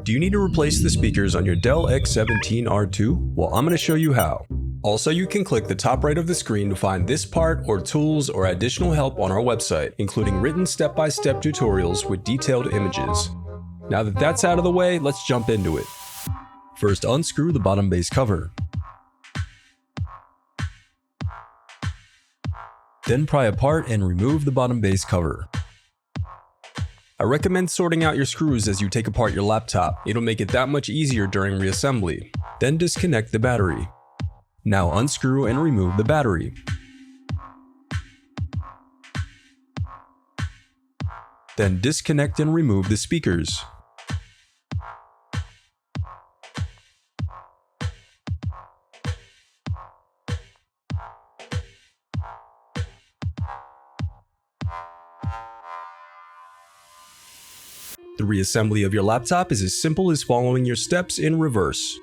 Do you need to replace the speakers on your Dell X17 R2? Well, I'm going to show you how. Also, you can click the top right of the screen to find this part or tools or additional help on our website, including written step-by-step tutorials with detailed images. Now that that's out of the way, let's jump into it. First, unscrew the bottom base cover. Then pry apart and remove the bottom base cover. I recommend sorting out your screws as you take apart your laptop. It'll make it that much easier during reassembly. Then disconnect the battery. Now unscrew and remove the battery. Then disconnect and remove the speakers. The reassembly of your laptop is as simple as following your steps in reverse.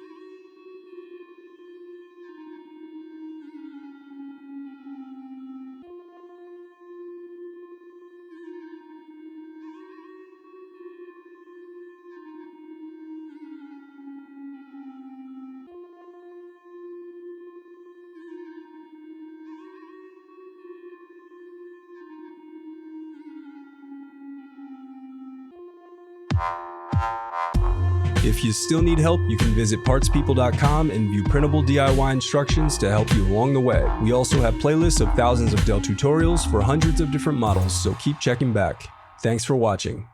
If you still need help, you can visit partspeople.com and view printable DIY instructions to help you along the way. We also have playlists of thousands of Dell tutorials for hundreds of different models, so keep checking back. Thanks for watching.